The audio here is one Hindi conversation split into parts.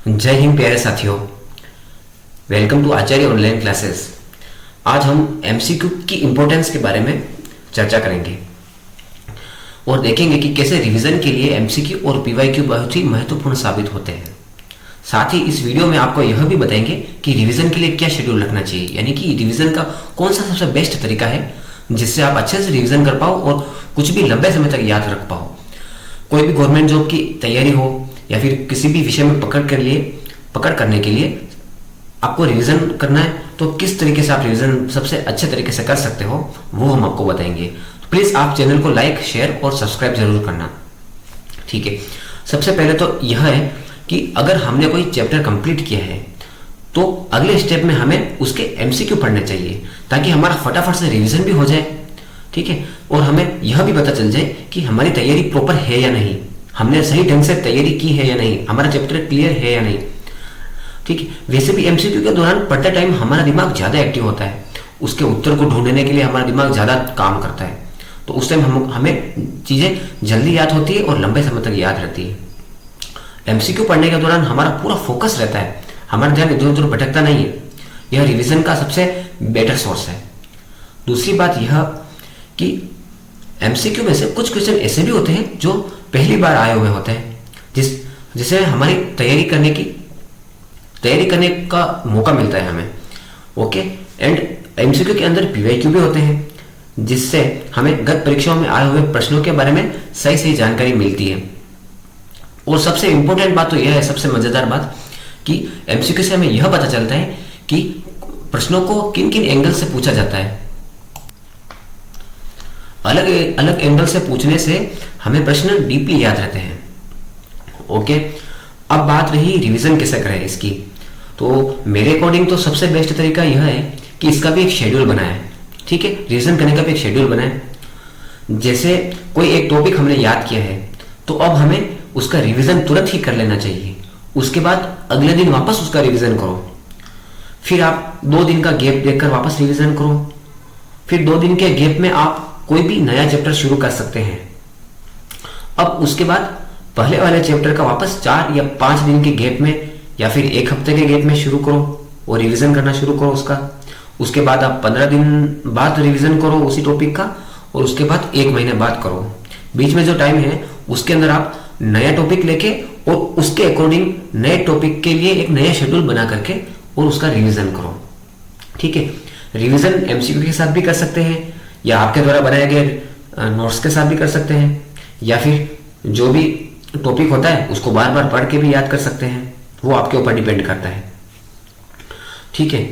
जय हिंद प्यारे साथियों, welcome to Acharya online classes. आज हम एमसीक्यू की इंपॉर्टेंस के बारे में चर्चा करेंगे और देखेंगे कि कैसे रिवीजन के लिए एमसीक्यू और पीवाईक्यू बहुत ही महत्वपूर्ण साबित होते हैं। साथ ही इस वीडियो में आपको यह भी बताएंगे कि रिवीजन के लिए क्या शेड्यूल रखना चाहिए, यानी कि रिवीजन का कौन सा सबसे बेस्ट तरीका है जिससे आप अच्छे से रिवीजन कर पाओ और कुछ भी लंबे समय तक याद रख पाओ। कोई भी गवर्नमेंट जॉब की तैयारी हो या फिर किसी भी विषय में पकड़ करने के लिए आपको रिवीजन करना है, तो किस तरीके से आप रिवीजन सबसे अच्छे तरीके से कर सकते हो वो हम आपको बताएंगे। तो प्लीज आप चैनल को लाइक, शेयर और सब्सक्राइब जरूर करना। ठीक है, सबसे पहले तो यह है कि अगर हमने कोई चैप्टर कंप्लीट किया है तो अगले स्टेप में हमें उसके एमसीक्यू पढ़ने चाहिए ताकि हमारा फटाफट से रिवीजन भी हो जाए। ठीक है, और हमें यह भी पता चल जाए कि हमारी तैयारी प्रॉपर है या नहीं, हमने सही ढंग से तैयारी की है या नहीं, हमारा चैप्टर क्लियर है या नहीं। ठीक है, वैसे भी एमसीक्यू के दौरान पढ़ते टाइम हमारा दिमाग ज्यादा एक्टिव होता है, उसके उत्तर को ढूंढने के लिए हमारा दिमाग ज्यादा काम करता है, तो उस टाइम हमें चीजें जल्दी याद होती है और लंबे समय तक याद रहती है। एमसीक्यू पढ़ने के दौरान हमारा पूरा फोकस रहता है, हमारा ध्यान इधर उधर भटकता नहीं है। यह रिवीजन का सबसे बेटर सोर्स है। दूसरी बात यह कि एमसीक्यू में से कुछ क्वेश्चन ऐसे भी होते हैं जो पहली बार आए हुए होते हैं, जिसे हमारी तैयारी करने का मौका मिलता है हमें। ओके, एंड एमसीक्यू के अंदर पीवाईक्यू भी होते हैं जिससे हमें गत परीक्षाओं में आए हुए प्रश्नों के बारे में सही जानकारी मिलती है। और सबसे इंपॉर्टेंट बात तो यह है, सबसे मजेदार बात, कि एमसीक्यू से हमें यह पता चलता है कि प्रश्नों को किन किन एंगल से पूछा जाता है। अलग अलग एंगल से पूछने से हमें प्रश्न डीपली याद रहते हैं। ओके, अब बात रही रिवीजन कैसे करें इसकी, तो मेरे अकॉर्डिंग तो सबसे बेस्ट तरीका यह है कि इसका भी एक शेड्यूल बनाए। ठीक है, रिवीजन करने का भी एक शेड्यूल बनाए। जैसे कोई एक टॉपिक हमने याद किया है तो अब हमें उसका रिवीजन तुरंत ही कर लेना चाहिए, उसके बाद अगले दिन वापस उसका रिवीजन करो, फिर आप 2 दिन का गैप देकर वापस रिवीजन करो, फिर 2 दिन के गैप में आप कोई भी नया चैप्टर शुरू कर सकते हैं। अब उसके बाद पहले वाले चैप्टर का वापस 4 या 5 दिन के गैप में या फिर 1 हफ्ते के गैप में शुरू करो और रिवीजन करना शुरू करो उसका। उसके बाद आप 15 दिन बाद रिवीजन करो उसी टॉपिक का और उसके बाद 1 महीने बाद करो। बीच में जो टाइम है उसके अंदर आप नया टॉपिक लेके और उसके अकॉर्डिंग नए टॉपिक के लिए एक नया शेड्यूल बना करके और उसका रिवीजन करो। ठीक है, रिवीजन एमसीक्यू के साथ भी कर सकते हैं या आपके द्वारा बनाए गए नोट्स के साथ भी कर सकते हैं, या फिर जो भी टॉपिक होता है उसको बार बार पढ़ के भी याद कर सकते हैं, वो आपके ऊपर डिपेंड करता है। ठीक है,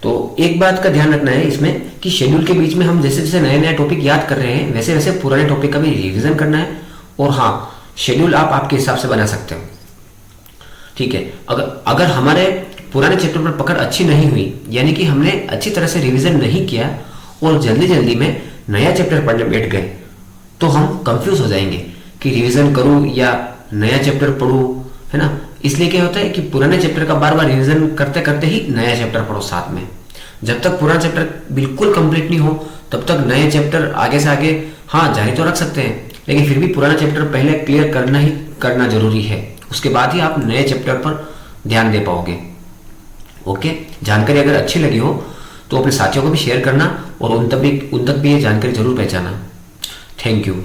तो एक बात का ध्यान रखना है इसमें कि शेड्यूल के बीच में हम जैसे जैसे नए नए टॉपिक याद कर रहे हैं वैसे वैसे पुराने टॉपिक का भी रिवीजन करना है। और हाँ, शेड्यूल आप आपके हिसाब से बना सकते हो। ठीक है, अगर हमारे पुराने चैप्टर पर पकड़ अच्छी नहीं हुई, यानी कि हमने अच्छी तरह से रिवीजन नहीं किया और जल्दी जल्दी में नया चैप्टर पढ़ने बैठ गए, तो हम कंफ्यूज हो जाएंगे कि रिवीजन करूं या नया चैप्टर पढ़ूं, है ना। इसलिए क्या होता है कि पुराने चैप्टर का बार बार रिवीजन करते करते ही नया चैप्टर पढ़ो साथ में। जब तक पुराना चैप्टर बिल्कुल कंप्लीट नहीं हो तब तक नए चैप्टर आगे से आगे हाँ जारी तो रख सकते हैं, लेकिन फिर भी पुराना चैप्टर पहले क्लियर करना जरूरी है, उसके बाद ही आप नए चैप्टर पर ध्यान दे पाओगे। ओके, जानकारी अगर अच्छी लगी हो तो अपने साथियों को भी शेयर करना और उन तक भी ये जानकारी जरूर पहुंचाना। Thank you.